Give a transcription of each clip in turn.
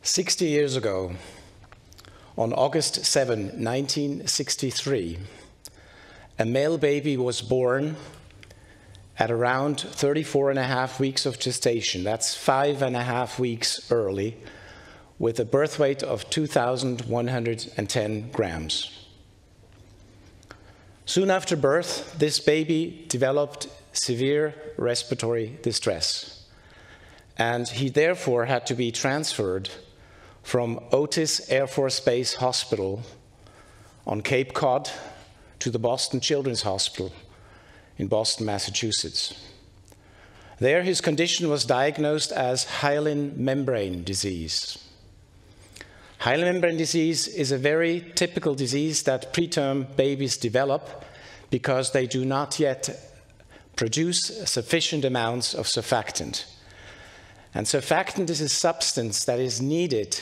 60 years ago, on August 7, 1963, a male baby was born at around 34.5 weeks of gestation. That's 5.5 weeks early, with a birth weight of 2,110 grams. Soon after birth, this baby developed severe respiratory distress, and he therefore had to be transferred from Otis Air Force Base Hospital on Cape Cod to the Boston Children's Hospital in Boston, Massachusetts. There, his condition was diagnosed as hyaline membrane disease. Hyaline membrane disease is a very typical disease that preterm babies develop because they do not yet produce sufficient amounts of surfactant. And surfactant is a substance that is needed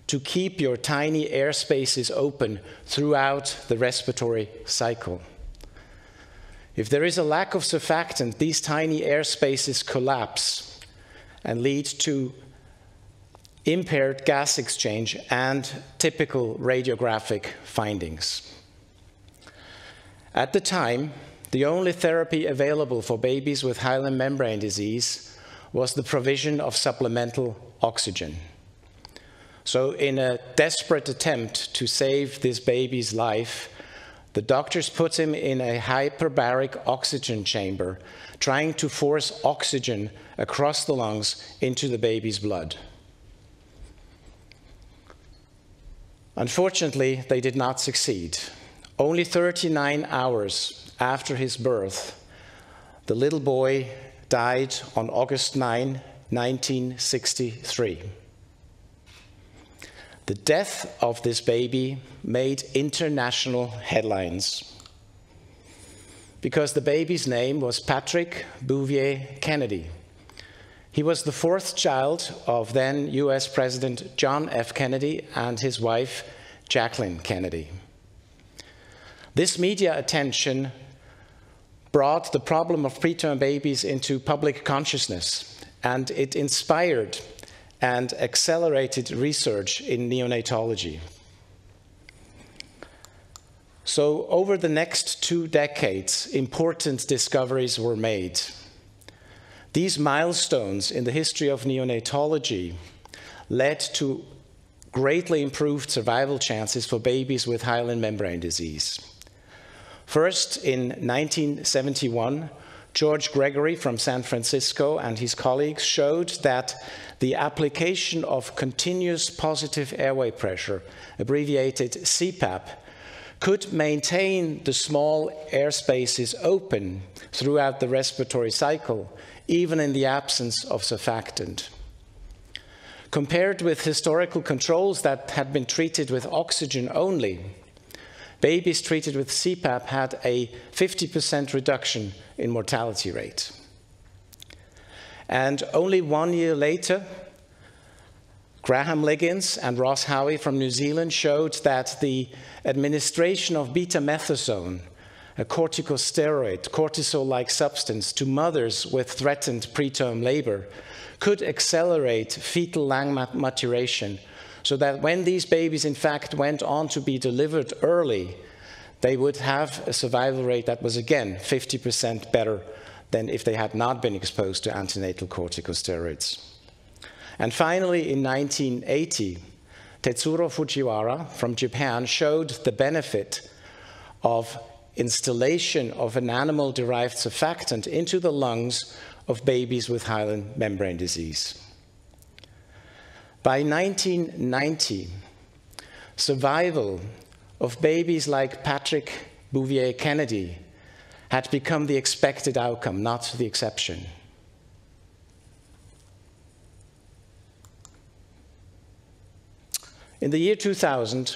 to keep your tiny air spaces open throughout the respiratory cycle. If there is a lack of surfactant, these tiny air spaces collapse and lead to impaired gas exchange and typical radiographic findings. At the time, the only therapy available for babies with hyaline membrane disease was the provision of supplemental oxygen. So in a desperate attempt to save this baby's life, the doctors put him in a hyperbaric oxygen chamber, trying to force oxygen across the lungs into the baby's blood. Unfortunately, they did not succeed. Only 39 hours after his birth, the little boy died on August 9, 1963. The death of this baby made international headlines because the baby's name was Patrick Bouvier Kennedy. He was the fourth child of then US President John F. Kennedy and his wife, Jacqueline Kennedy. This media attention brought the problem of preterm babies into public consciousness, and it inspired and accelerated research in neonatology. So over the next 2 decades, important discoveries were made. These milestones in the history of neonatology led to greatly improved survival chances for babies with hyaline membrane disease. First, in 1971, George Gregory from San Francisco and his colleagues showed that the application of continuous positive airway pressure, abbreviated CPAP, could maintain the small air spaces open throughout the respiratory cycle, even in the absence of surfactant. Compared with historical controls that had been treated with oxygen only, babies treated with CPAP had a 50% reduction in mortality rate. And only 1 year later, Graham Liggins and Ross Howie from New Zealand showed that the administration of betamethasone, a corticosteroid, cortisol-like substance, to mothers with threatened preterm labor could accelerate fetal lung maturation, so that when these babies in fact went on to be delivered early, they would have a survival rate that was again 50% better than if they had not been exposed to antenatal corticosteroids. And finally, in 1980, Tetsuro Fujiwara from Japan showed the benefit of installation of an animal-derived surfactant into the lungs of babies with hyaline membrane disease. By 1990, survival of babies like Patrick Bouvier Kennedy had become the expected outcome, not the exception. In the year 2000,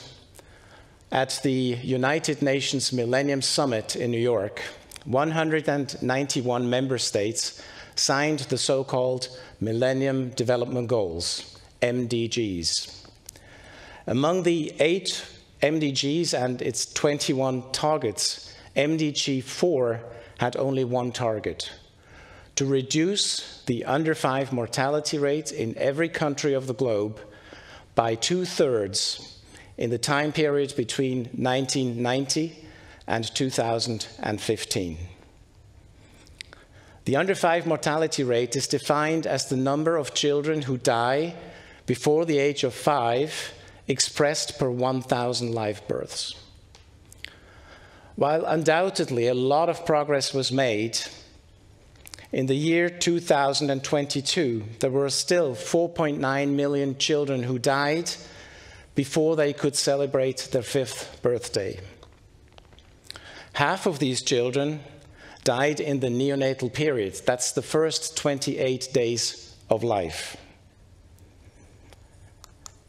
at the United Nations Millennium Summit in New York, 191 member states signed the so-called Millennium Development Goals, MDGs. Among the 8 MDGs and its 21 targets, MDG 4 had only one target: to reduce the under 5 mortality rate in every country of the globe by 2/3 in the time period between 1990 and 2015. The under 5 mortality rate is defined as the number of children who die before the age of 5 expressed per 1,000 live births. While undoubtedly a lot of progress was made, in the year 2022, there were still 4.9 million children who died before they could celebrate their 5th birthday. Half of these children died in the neonatal period. That's the first 28 days of life.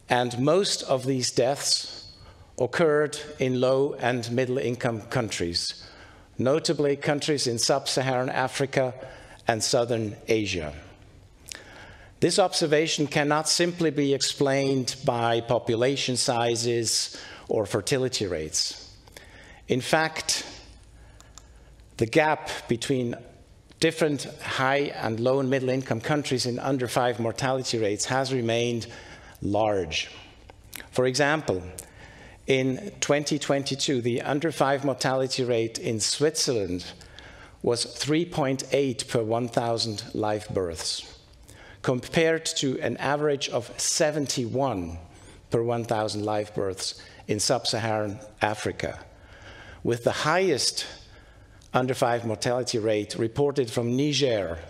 And most of these deaths occurred in low and middle income countries, notably countries in sub-Saharan Africa and Southern Asia. This observation cannot simply be explained by population sizes or fertility rates. In fact, the gap between different high and low and middle income countries in under 5 mortality rates has remained large. For example, in 2022, the under 5 mortality rate in Switzerland was 3.8 per 1,000 live births, compared to an average of 71 per 1,000 live births in sub-Saharan Africa, with the highest under 5 mortality rate reported from Niger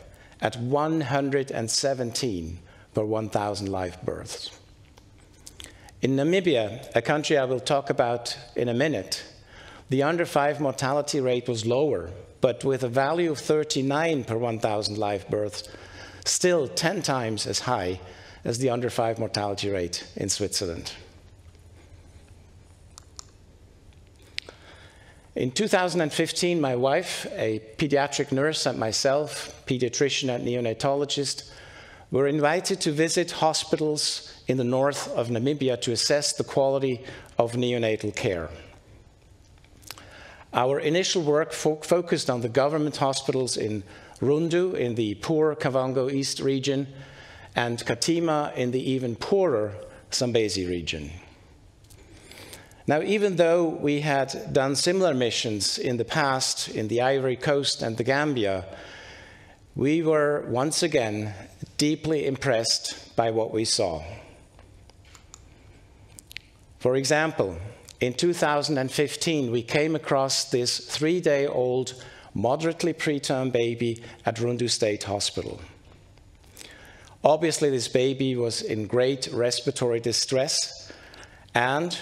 at 117 per 1,000 live births. In Namibia, a country I will talk about in a minute, the under 5 mortality rate was lower, but with a value of 39 per 1,000 live births, still 10 times as high as the under 5 mortality rate in Switzerland. In 2015, my wife, a pediatric nurse, and myself, pediatrician and neonatologist, were invited to visit hospitals in the north of Namibia to assess the quality of neonatal care. Our initial work focused on the government hospitals in Rundu in the poor Kavango East region and Katima in the even poorer Zambezi region. Now, even though we had done similar missions in the past in the Ivory Coast and the Gambia, we were once again deeply impressed by what we saw. For example, in 2015, we came across this 3-day-old, moderately preterm baby at Rundu State Hospital. Obviously, this baby was in great respiratory distress, and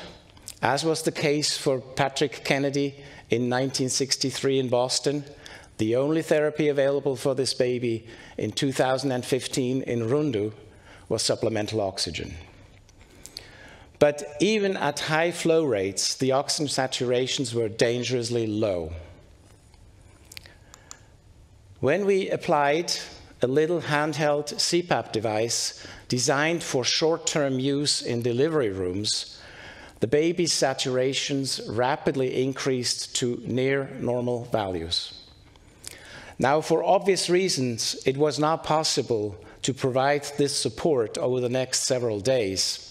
as was the case for Patrick Kennedy in 1963 in Boston, the only therapy available for this baby in 2015 in Rundu was supplemental oxygen. But even at high flow rates, the oxygen saturations were dangerously low. When we applied a little handheld CPAP device designed for short-term use in delivery rooms, the baby's saturations rapidly increased to near normal values. Now, for obvious reasons, it was not possible to provide this support over the next several days.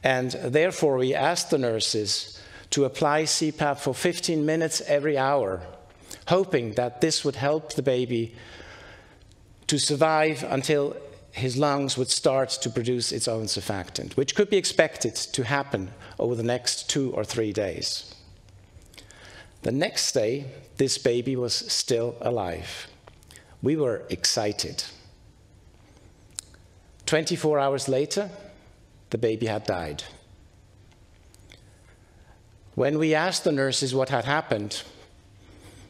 And therefore, we asked the nurses to apply CPAP for 15 minutes every hour, hoping that this would help the baby to survive until his lungs would start to produce its own surfactant, which could be expected to happen over the next 2 or 3 days. The next day, this baby was still alive. We were excited. 24 hours later, the baby had died. When we asked the nurses what had happened,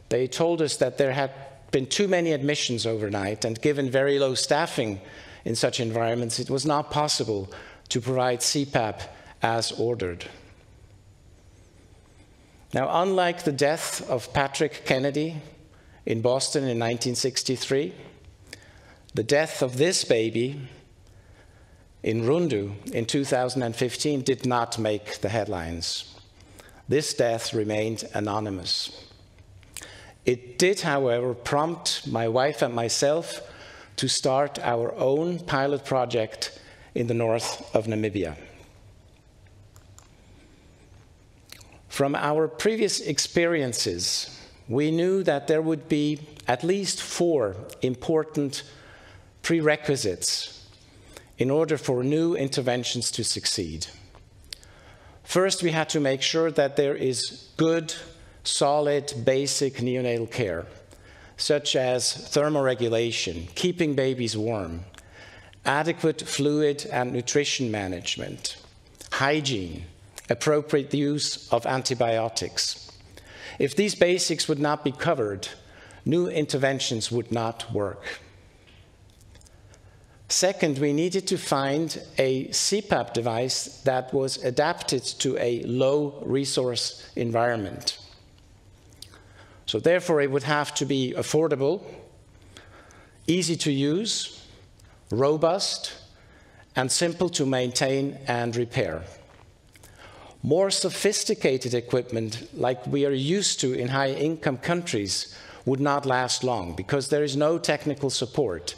they told us that there had been too many admissions overnight, and given very low staffing in such environments, it was not possible to provide CPAP as ordered. Now, unlike the death of Patrick Kennedy in Boston in 1963, the death of this baby in Rundu in 2015 did not make the headlines. This death remained anonymous. It did, however, prompt my wife and myself to start our own pilot project in the north of Namibia. From our previous experiences, we knew that there would be at least 4 important prerequisites in order for new interventions to succeed. First, we had to make sure that there is good, solid, basic neonatal care, such as thermoregulation, keeping babies warm, adequate fluid and nutrition management, hygiene, appropriate use of antibiotics. If these basics would not be covered, new interventions would not work. Second, we needed to find a CPAP device that was adapted to a low-resource environment. So therefore, it would have to be affordable, easy to use, robust, and simple to maintain and repair. More sophisticated equipment, like we are used to in high-income countries, would not last long because there is no technical support.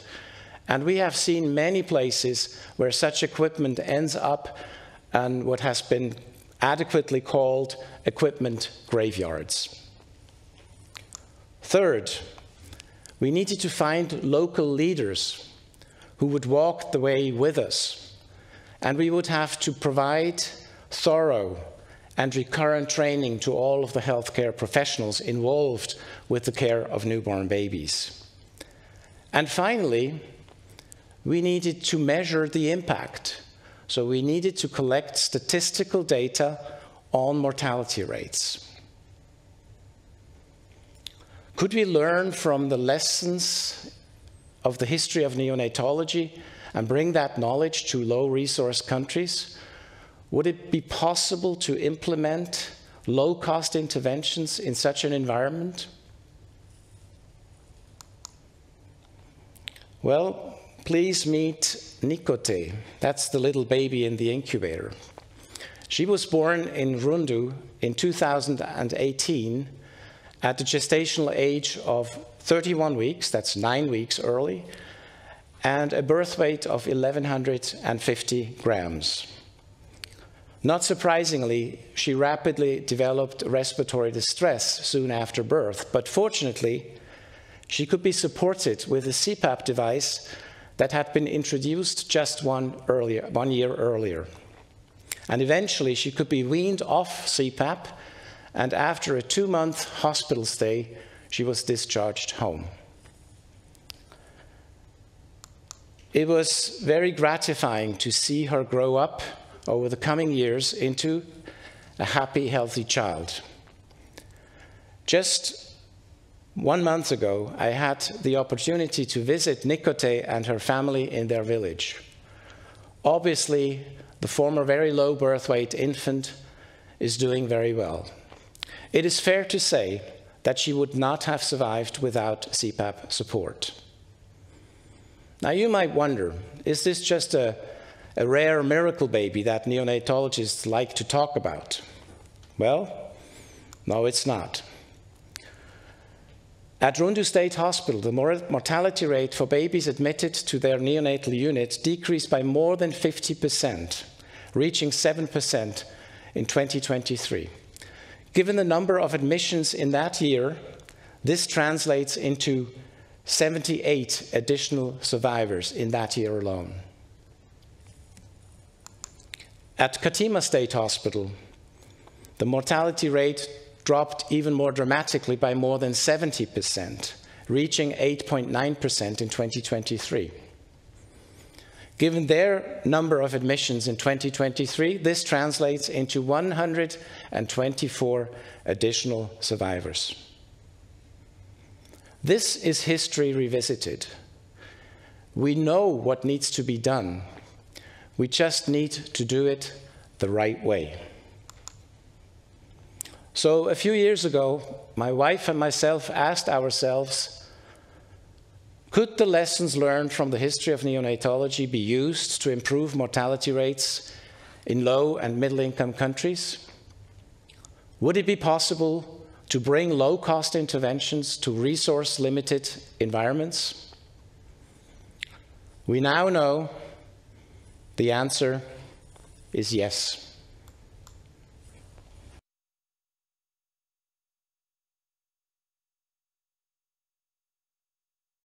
And we have seen many places where such equipment ends up in what has been adequately called equipment graveyards. Third, we needed to find local leaders who would walk the way with us, and we would have to provide thorough and recurrent training to all of the healthcare professionals involved with the care of newborn babies. And finally, we needed to measure the impact. So we needed to collect statistical data on mortality rates. Could we learn from the lessons of the history of neonatology and bring that knowledge to low-resource countries? Would it be possible to implement low-cost interventions in such an environment? Well, please meet Nikote. That's the little baby in the incubator. She was born in Rundu in 2018 at the gestational age of 31 weeks, that's 9 weeks early, and a birth weight of 1,150 grams. Not surprisingly, she rapidly developed respiratory distress soon after birth, but fortunately, she could be supported with a CPAP device that had been introduced just 1 year earlier. And eventually, she could be weaned off CPAP, and after a 2-month hospital stay, she was discharged home. It was very gratifying to see her grow up over the coming years into a happy, healthy child. Just 1 month ago, I had the opportunity to visit Nikote and her family in their village. Obviously, the former very low birth weight infant is doing very well. It is fair to say that she would not have survived without CPAP support. Now you might wonder, is this just a rare miracle baby that neonatologists like to talk about? Well, no, it's not. At Rundu State Hospital, the mortality rate for babies admitted to their neonatal unit decreased by more than 50%, reaching 7% in 2023. Given the number of admissions in that year, this translates into 78 additional survivors in that year alone. At Katima State Hospital, the mortality rate dropped even more dramatically by more than 70%, reaching 8.9% in 2023. Given their number of admissions in 2023, this translates into 124 additional survivors. This is history revisited. We know what needs to be done. We just need to do it the right way. So a few years ago, my wife and myself asked ourselves, could the lessons learned from the history of neonatology be used to improve mortality rates in low and middle-income countries? Would it be possible to bring low-cost interventions to resource-limited environments? We now know the answer is yes.